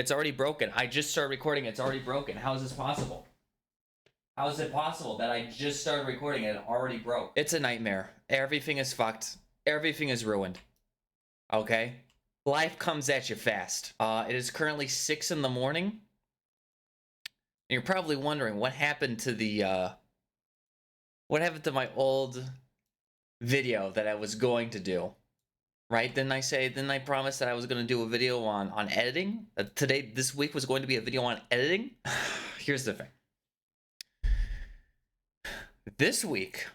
It's already broken. I just started recording. It's already broken. How is this possible? How is it possible that I just started recording and it already broke? It's a nightmare. Everything is fucked. Everything is ruined. Okay? Life comes at you fast. It is currently 6 in the morning. And you're probably wondering what happened to the, what happened to my old video that I was going to do? Right? Didn't I promise that I was going to do a video on editing? This week was going to be a video on editing? Here's the thing. This week,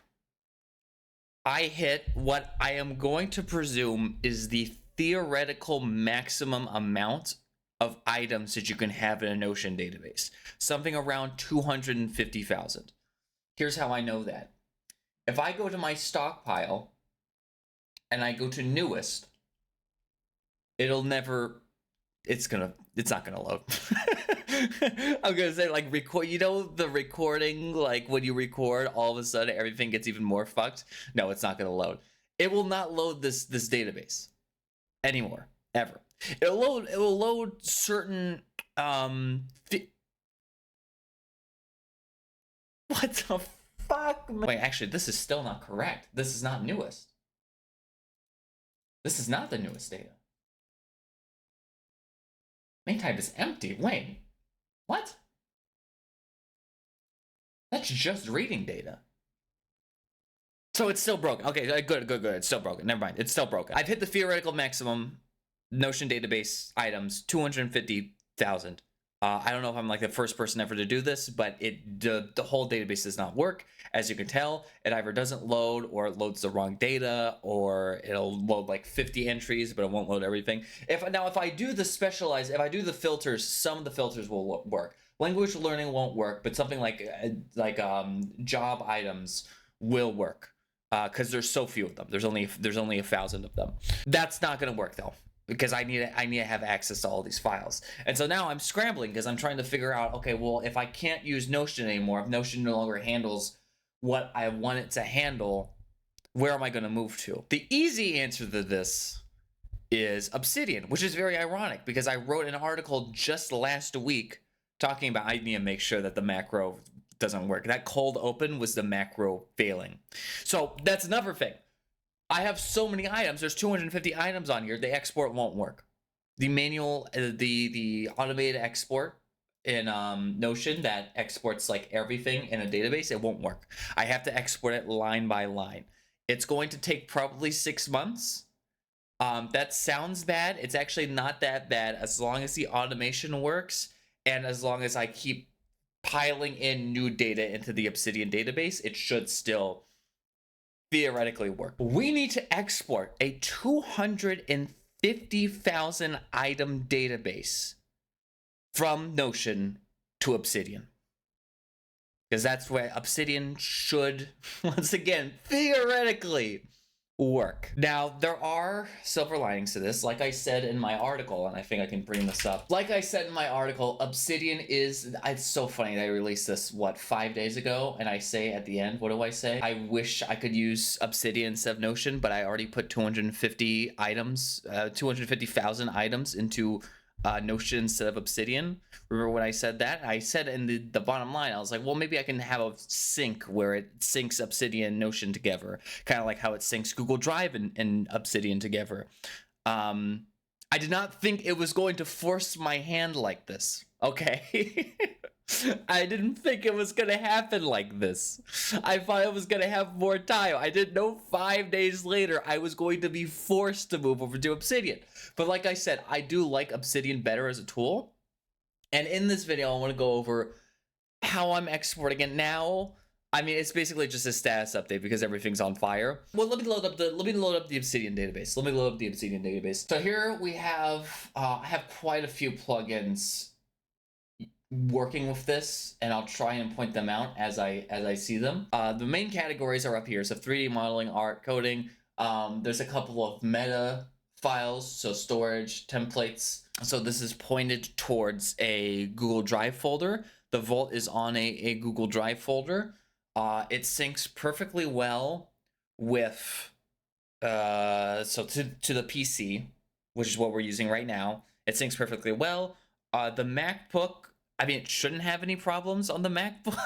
I hit what I am going to presume is the theoretical maximum amount of items that you can have in a Notion database. Something around 250,000. Here's how I know that. If I go to my stockpile and I go to newest, it's not gonna load. I'm gonna say, like, record, you know, the recording, like when you record, all of a sudden everything gets even more fucked. No, it's not gonna load. It will not load this database anymore, ever. It will load certain what the fuck? Wait, actually, this is still not correct. This is not newest. This is not the newest data. Main type is empty. Wait, what? That's just reading data. So it's still broken. Okay, good. It's still broken. Never mind. It's still broken. I've hit the theoretical maximum Notion database items, 250,000. I don't know if I'm like the first person ever to do this, but the whole database does not work. As you can tell, it either doesn't load, or it loads the wrong data, or it'll load like 50 entries, but it won't load everything. If I do the filters, some of the filters will work. Language learning won't work, but something like job items will work, because there's so few of them. There's only 1,000 of them. That's not gonna work though, because I need to have access to all these files. And so now I'm scrambling because I'm trying to figure out, okay, well, if I can't use Notion anymore, if Notion no longer handles what I want it to handle, where am I going to move to? The easy answer to this is Obsidian, which is very ironic because I wrote an article just last week talking about I need to make sure that the macro doesn't work. That cold open was the macro failing. So that's another thing. I have so many items. There's 250 items on here. The export won't work. The manual, the automated export in Notion that exports like everything in a database, it won't work. I have to export it line by line. It's going to take probably 6 months. That sounds bad. It's actually not that bad as long as the automation works and as long as I keep piling in new data into the Obsidian database. It should still theoretically work. We need to export a 250,000 item database from Notion to Obsidian, because that's where Obsidian should, once again, theoretically work. Now, there are silver linings to this. Like I said in my article, and I think I can bring this up. Like I said in my article, Obsidian is, it's so funny that I released this, 5 days ago, and I say at the end, what do I say? I wish I could use Obsidian instead of Notion, but I already put 250,000 items into Notion instead of Obsidian. Remember when I said that? I said in the bottom line, I was like, well, maybe I can have a sync where it syncs Obsidian and Notion together, kind of like how it syncs Google Drive and Obsidian together. I did not think it was going to force my hand like this, okay? I didn't think it was gonna happen like this. I thought I was gonna have more time. I didn't know 5 days later I was going to be forced to move over to Obsidian. But like I said, I do like Obsidian better as a tool. And in this video, I want to go over how I'm exporting it now. I mean, it's basically just a status update because everything's on fire. Well, let me load up the Obsidian database. So here we have I have quite a few plugins working with this, and I'll try and point them out as I see them. The main categories are up here. So 3D modeling, art, coding. There's a couple of meta files, so storage, templates. So this is pointed towards a Google Drive folder. The Vault is on a Google Drive folder. It syncs perfectly well with to the PC, which is what we're using right now. It syncs perfectly well. The MacBook, I mean, it shouldn't have any problems on the MacBook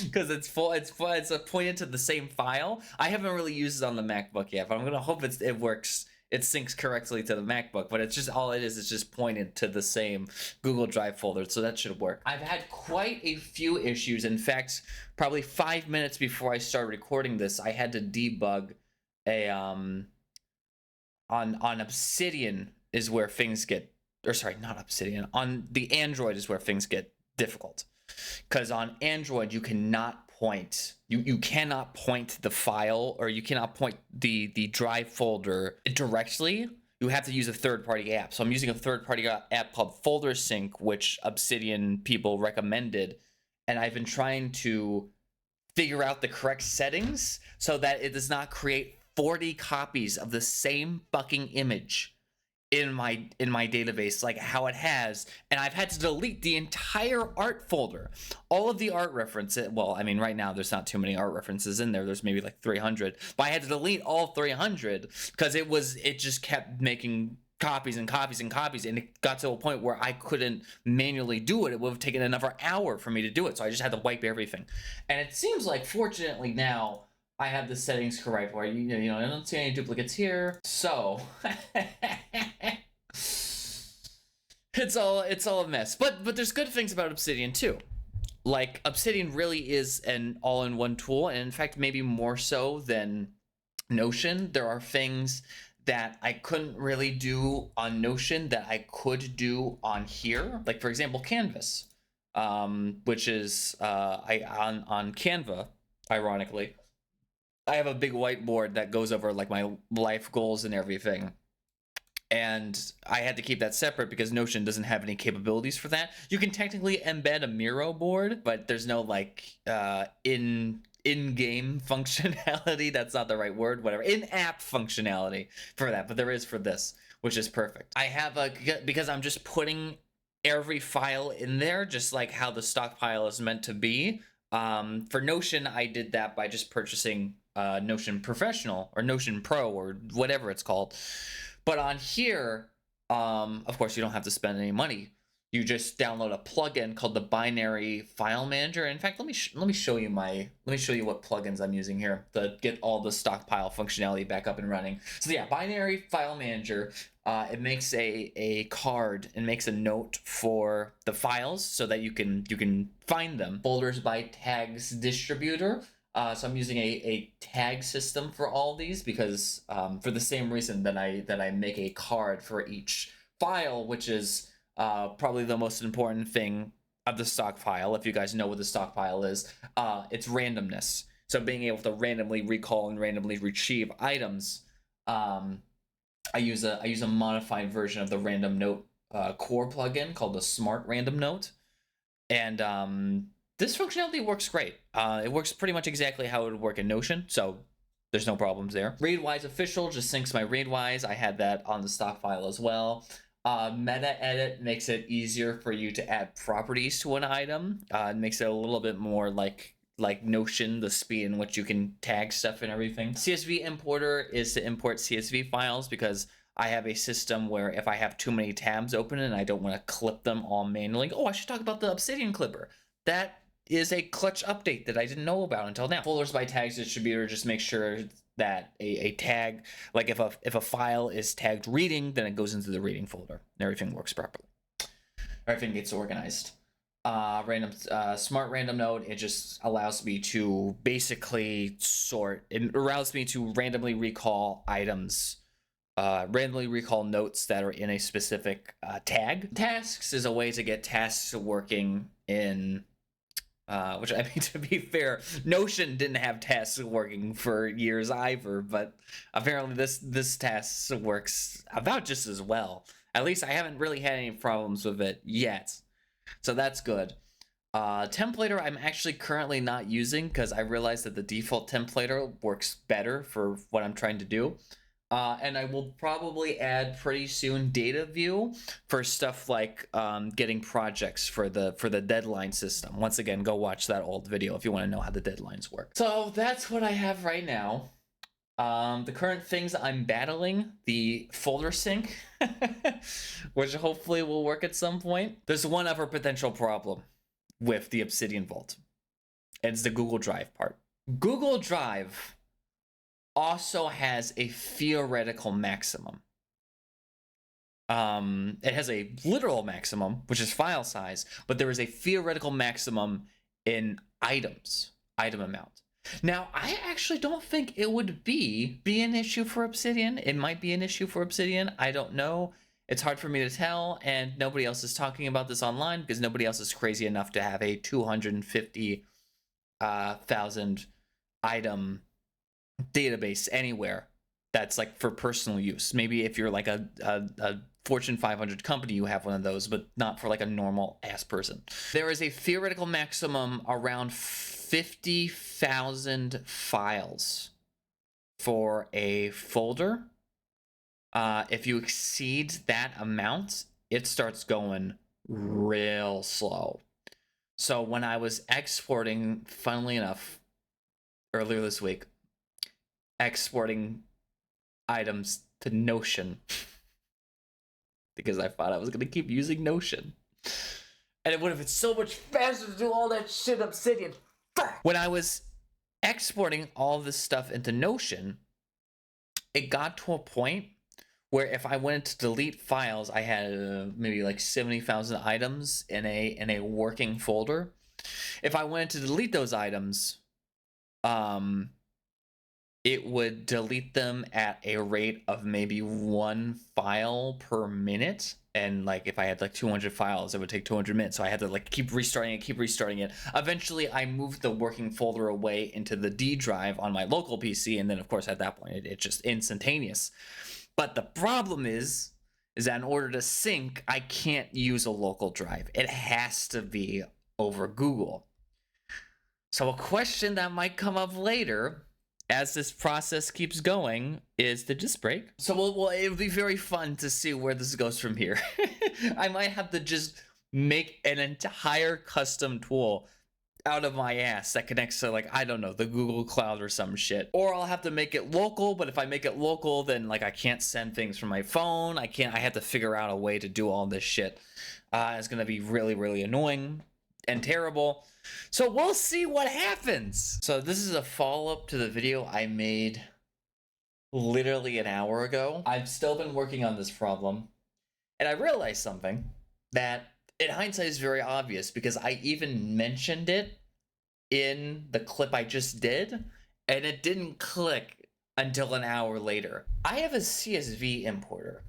because it's pointed to the same file. I haven't really used it on the MacBook yet, but I'm gonna hope it works. It syncs correctly to the MacBook, but it's just all it is. It's just pointed to the same Google Drive folder, so that should work. I've had quite a few issues. In fact, probably 5 minutes before I started recording this, I had to debug a on Obsidian is where things get, or sorry, not Obsidian, on the Android is where things get difficult. Because on Android, you cannot point, you cannot point the file, or you cannot point the drive folder directly. You have to use a third-party app. So I'm using a third-party app called Folder Sync, which Obsidian people recommended. And I've been trying to figure out the correct settings so that it does not create 40 copies of the same fucking image in my database, like how it has. And I've had to delete the entire art folder, all of the art references. Well, I mean, right now there's not too many art references in there. There's maybe like 300, but I had to delete all 300 because it just kept making copies and copies and copies, and it got to a point where I couldn't manually do it. It would have taken another hour for me to do it, so I just had to wipe everything. And it seems like, fortunately, now I have the settings correct where you know I don't see any duplicates here. So it's all a mess. But there's good things about Obsidian too. Like, Obsidian really is an all-in-one tool, and in fact maybe more so than Notion. There are things that I couldn't really do on Notion that I could do on here. Like, for example, Canvas, which is on Canva, ironically, I have a big whiteboard that goes over like my life goals and everything. And I had to keep that separate because Notion doesn't have any capabilities for that. You can technically embed a Miro board, but there's no like in-game functionality. That's not the right word, whatever. In-app functionality for that, but there is for this, which is perfect. I have because I'm just putting every file in there, just like how the stockpile is meant to be. For Notion, I did that by just purchasing Notion Professional or Notion Pro or whatever it's called. But on here, of course, you don't have to spend any money. You just download a plugin called the Binary File Manager. In fact, let me show you what plugins I'm using here to get all the stockpile functionality back up and running. So yeah, Binary File Manager. It makes a card and makes a note for the files so that you can find them. Folders by tags distributor. So I'm using a tag system for all these because for the same reason that I make a card for each file, which is probably the most important thing of the stockpile. If you guys know what the stockpile is, it's randomness. So being able to randomly recall and randomly retrieve items. I use a modified version of the random note core plugin called the Smart Random Note, and this functionality works great. It works pretty much exactly how it would work in Notion, so there's no problems there. Readwise Official just syncs my Readwise. I had that on the stock file as well. Meta Edit makes it easier for you to add properties to an item. It makes it a little bit more like Notion, the speed in which you can tag stuff and everything. CSV Importer is to import CSV files because I have a system where if I have too many tabs open and I don't want to clip them all manually, oh, I should talk about the Obsidian Clipper. That is a clutch update that I didn't know about until now. Folders by tags distributor just makes sure that a tag, like if a file is tagged reading, then it goes into the reading folder and everything works properly. Everything gets organized. Smart Random Note, it just allows me to basically sort. It allows me to randomly recall items, randomly recall notes that are in a specific tag. Tasks is a way to get tasks working in which, I mean, to be fair, Notion didn't have tasks working for years either, but apparently this task works about just as well. At least I haven't really had any problems with it yet, so that's good. Templater I'm actually currently not using because I realized that the default templater works better for what I'm trying to do. And I will probably add pretty soon data view for stuff like getting projects for the deadline system. Once again, go watch that old video if you want to know how the deadlines work. So that's what I have right now. The current things I'm battling, the folder sync, which hopefully will work at some point. There's one other potential problem with the Obsidian Vault. It's the Google Drive part. Google Drive also has a theoretical maximum. It has a literal maximum, which is file size, but there is a theoretical maximum in item amount. Now, I actually don't think it would be an issue for Obsidian. It might be an issue for Obsidian. I don't know. It's hard for me to tell, and nobody else is talking about this online because nobody else is crazy enough to have a 250,000 item database anywhere that's like for personal use. Maybe if you're like a Fortune 500 company, you have one of those, but not for like a normal ass person. There is a theoretical maximum around 50,000 files for a folder. If you exceed that amount, it starts going real slow. So when I was exporting, funnily enough, earlier this week, exporting items to Notion because I thought I was going to keep using Notion. And it would have been so much faster to do all that shit Obsidian. Fuck! When I was exporting all this stuff into Notion, it got to a point where if I wanted to delete files, I had maybe like 70,000 items in a working folder. If I wanted to delete those items, it would delete them at a rate of maybe 1 file per minute. And like if I had like 200 files, it would take 200 minutes. So I had to like keep restarting it. Eventually, I moved the working folder away into the D drive on my local PC. And then, of course, at that point, it's just instantaneous. But the problem is that in order to sync, I can't use a local drive. It has to be over Google. So a question that might come up later as this process keeps going is, did this break? So well, it'll be very fun to see where this goes from here. I might have to just make an entire custom tool out of my ass that connects to, like, I don't know, the Google Cloud or some shit. Or I'll have to make it local, but if I make it local, then like I can't send things from my phone. I have to figure out a way to do all this shit. It's gonna be really, really annoying and terrible. So we'll see what happens. So this is a follow-up to the video I made literally an hour ago. I've still been working on this problem, and I realized something that in hindsight is very obvious because I even mentioned it in the clip I just did, and it didn't click until an hour later. I have a CSV importer.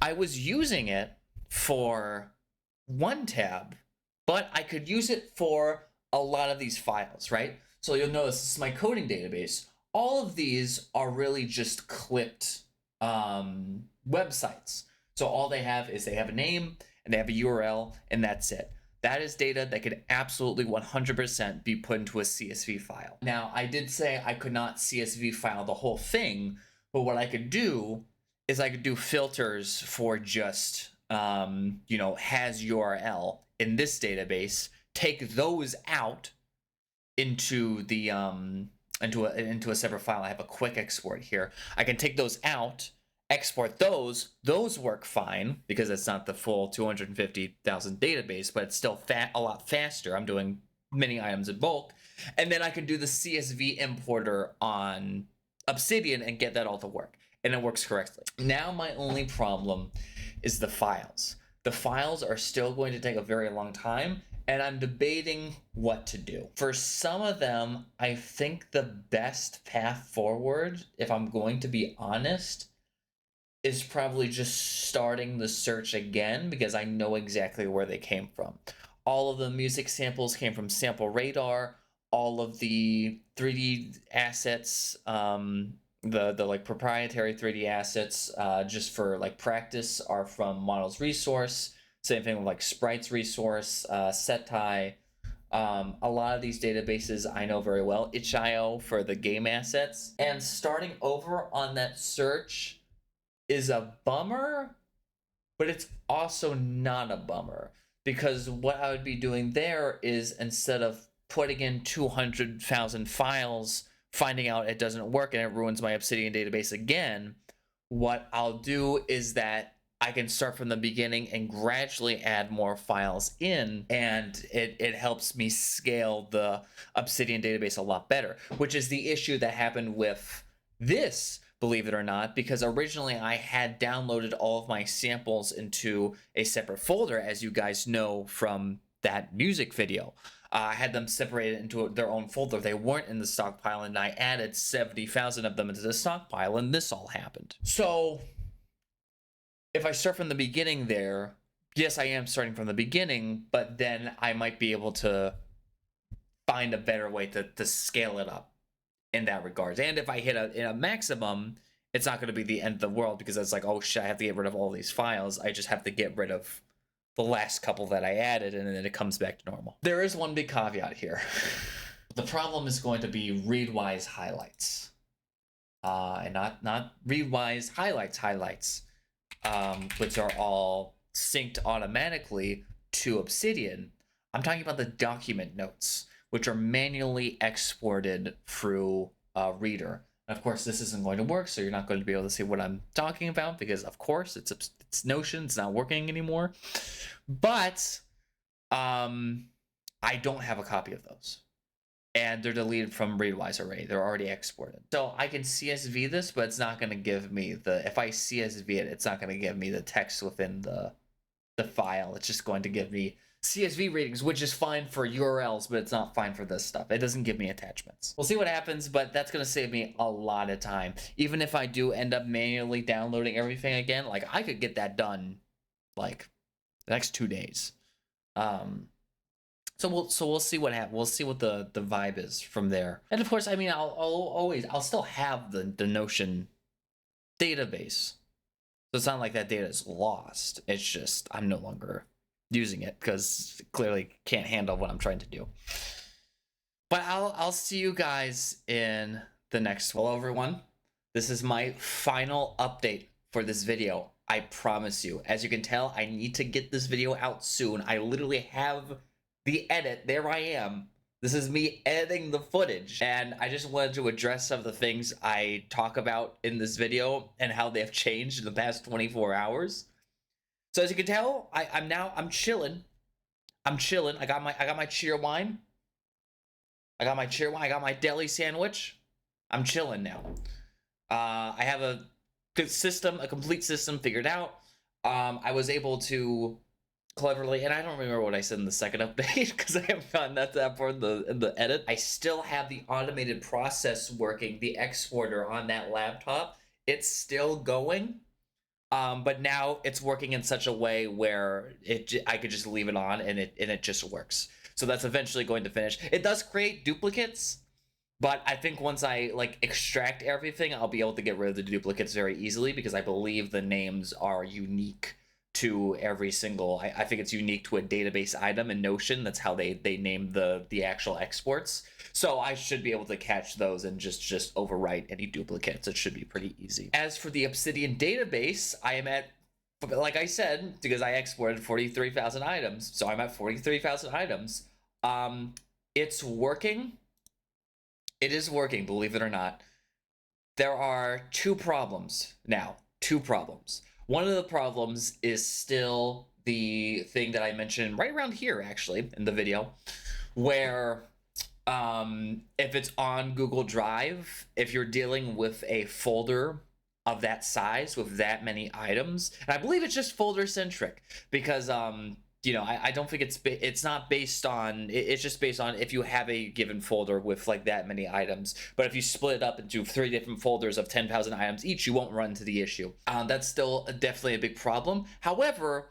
I was using it for one tab, but I could use it for a lot of these files, right? So you'll notice this is my coding database. All of these are really just clipped websites. So all they have is they have a name and they have a URL, and that's it. That is data that could absolutely 100% be put into a CSV file. Now, I did say I could not CSV file the whole thing, but what I could do is I could do filters for just, has URL in this database, take those out into the into a separate file. I have a quick export here. I can take those out, export those. Those work fine because it's not the full 250,000 database, but it's still a lot faster. I'm doing many items in bulk, and then I can do the CSV importer on Obsidian and get that all to work, and it works correctly. Now my only problem is the files. The files are still going to take a very long time, and I'm debating what to do. For some of them, I think the best path forward, if I'm going to be honest, is probably just starting the search again because I know exactly where they came from. All of the music samples came from Sample Radar. All of the 3D assets, the like proprietary 3D assets, just for like practice, are from Models Resource. Same thing with like Sprites Resource, Setai. A lot of these databases I know very well. itch.io for the game assets. And starting over on that search is a bummer, but it's also not a bummer, because what I would be doing there is, instead of putting in 200,000 files finding out it doesn't work and it ruins my Obsidian database again, what I'll do is that I can start from the beginning and gradually add more files in, and it helps me scale the Obsidian database a lot better, which is the issue that happened with this, believe it or not, because originally I had downloaded all of my samples into a separate folder, as you guys know from that music video. I had them separated into their own folder. They weren't in the stockpile, and I added 70,000 of them into the stockpile, and this all happened. So if I start from the beginning there, yes, I am starting from the beginning, but then I might be able to find a better way to scale it up in that regard. And if I hit a maximum, it's not going to be the end of the world, because it's like, oh shit, I have to get rid of all these files. I just have to get rid of the last couple that I added, and then it comes back to normal. There is one big caveat here. The problem is going to be readwise highlights. And not readwise highlights, which are all synced automatically to Obsidian. I'm talking about the document notes, which are manually exported through Reader. And of course, this isn't going to work, so you're not going to be able to see what I'm talking about, because of course it's Notion, it's not working anymore. But I don't have a copy of those, and they're deleted from Readwise already. They're already exported. So I can CSV this, but it's not going to give me the, if I CSV it, it's not going to give me the text within the file. It's just going to give me CSV readings, which is fine for URLs, but it's not fine for this stuff. It doesn't give me attachments. We'll see what happens, but that's going to save me a lot of time. Even if I do end up manually downloading everything again, like I could get that done like the next 2 days. So we'll see what happens. We'll see what the vibe is from there. And of course, I mean, I'll still have the Notion database. So it's not like that data is lost. It's just I'm no longer using it because clearly can't handle what I'm trying to do. But I'll see you guys in the next one. Hello everyone. This is my final update for this video. I promise you. As you can tell, I need to get this video out soon. I literally have the edit. There I am. This is me editing the footage, and I just wanted to address some of the things I talk about in this video and how they have changed in the past 24 hours. So as you can tell, I'm chilling. I'm chilling. I got my cheer wine. I got my deli sandwich. I'm chilling now. I have a complete system figured out. I was able to cleverly, and I don't remember what I said in the second update because I haven't gotten that far in the edit. I still have the automated process working, the exporter on that laptop. It's still going, but now it's working in such a way where I could just leave it on and it just works. So that's eventually going to finish. It does create duplicates, but I think once I like extract everything, I'll be able to get rid of the duplicates very easily, because I believe the names are unique to every single, I think it's unique to a database item in Notion. That's how they name the actual exports. So I should be able to catch those and just overwrite any duplicates. It should be pretty easy. As for the Obsidian database, I am at, like I said, because I exported 43,000 items, so I'm at 43,000 items. It's working. It is working, believe it or not. There are two problems now. Two problems. One of the problems is still the thing that I mentioned right around here, actually, in the video, where if it's on Google Drive, if you're dealing with a folder of that size with that many items, and I believe it's just folder centric, because you know, I don't think it's not based on, it's just based on if you have a given folder with like that many items. But if you split it up into 3 different folders of 10,000 items each, you won't run into the issue. That's still definitely a big problem. However,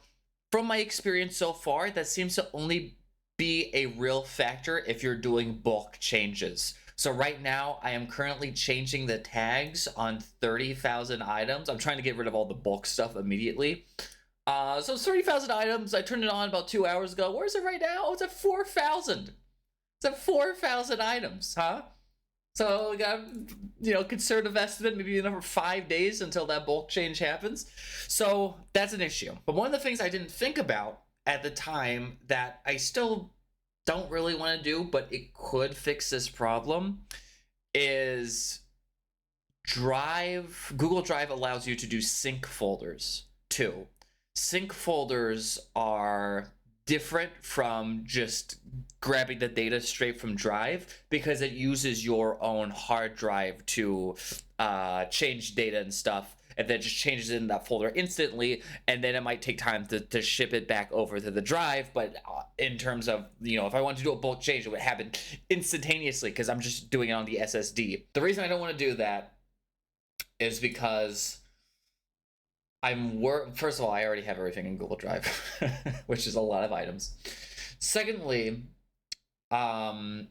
from my experience so far, that seems to only be a real factor if you're doing bulk changes. So right now, I am currently changing the tags on 30,000 items. I'm trying to get rid of all the bulk stuff immediately. So 30,000 items. I turned it on about 2 hours ago. Where is it right now? Oh, it's at 4,000. It's at 4,000 items, huh? So we got, you know, conservative estimate, maybe another 5 days until that bulk change happens. So that's an issue. But one of the things I didn't think about at the time that I still don't really want to do, but it could fix this problem, is Google Drive allows you to do sync folders too. Sync folders are different from just grabbing the data straight from Drive because it uses your own hard drive to change data and stuff, and then just changes it in that folder instantly, and then it might take time to ship it back over to the drive. But in terms of, if I want to do a bulk change, it would happen instantaneously because I'm just doing it on the SSD. The reason I don't want to do that is because first of all, I already have everything in Google Drive, which is a lot of items. Secondly, I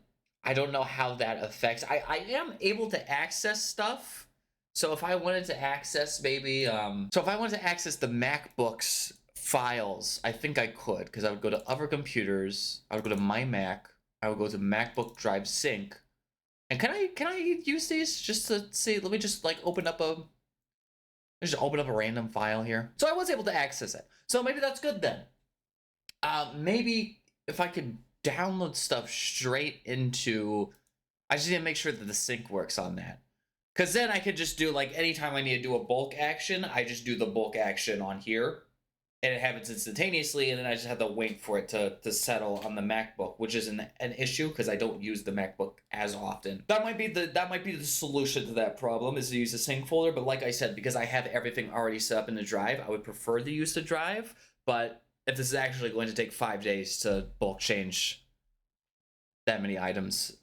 don't know how that affects. I am able to access stuff. So if I wanted to access maybe, so if I wanted to access the MacBook's files, I think I could, because I would go to other computers, I would go to my Mac, I would go to MacBook Drive Sync, and can I use these just to see? Let me just like open up a random file here. So I was able to access it. So maybe that's good then. Maybe if I could download stuff straight into, I just need to make sure that the sync works on that. Because then I could just do, like, anytime I need to do a bulk action, I just do the bulk action on here, and it happens instantaneously, and then I just have to wait for it to settle on the MacBook, which is an issue because I don't use the MacBook as often. That might be the solution to that problem, is to use a sync folder. But like I said, because I have everything already set up in the drive, I would prefer to use the drive. But if this is actually going to take 5 days to bulk change that many items,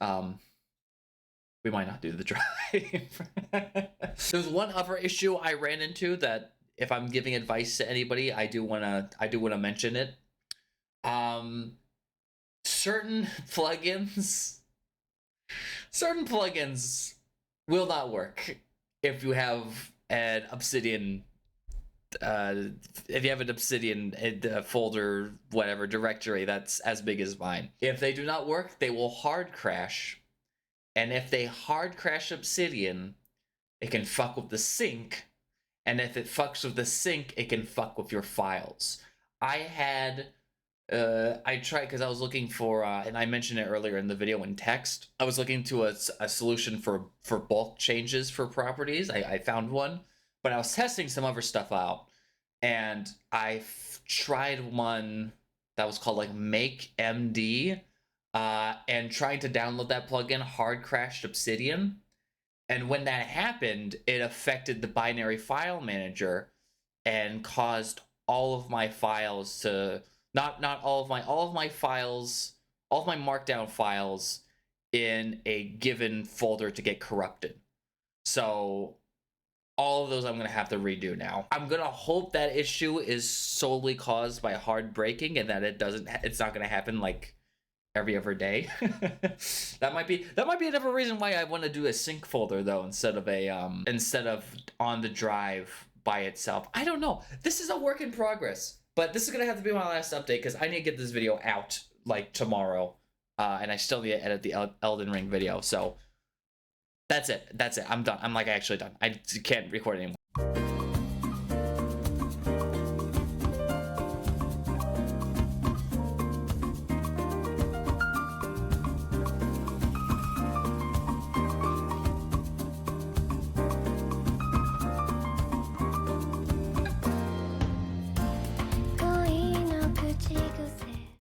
we might not do the drive. There's one other issue I ran into that, if I'm giving advice to anybody, I do wanna mention it. Certain plugins will not work if you have an Obsidian. If you have an Obsidian folder, whatever directory that's as big as mine, if they do not work, they will hard crash. And if they hard crash Obsidian, it can fuck with the sync. And if it fucks with the sync, it can fuck with your files. I tried, because I was looking for, and I mentioned it earlier in the video in text, I was looking to a solution for bulk changes for properties. I found one, but I was testing some other stuff out. And I tried one that was called like Make MD, and trying to download that plugin hard crashed Obsidian. And when that happened, it affected the binary file manager and caused all of my files to not all of my files, all of my markdown files in a given folder to get corrupted. So all of those I'm gonna have to redo now. I'm gonna hope that issue is solely caused by hard breaking and that it's not gonna happen like every other day. that might be another reason why I want to do a sync folder though, instead of on the drive by itself. I don't know. This is a work in progress, but this is gonna have to be my last update because I need to get this video out like tomorrow, and I still need to edit the Elden Ring video. So that's it. I'm done. I'm like actually done. I can't record anymore.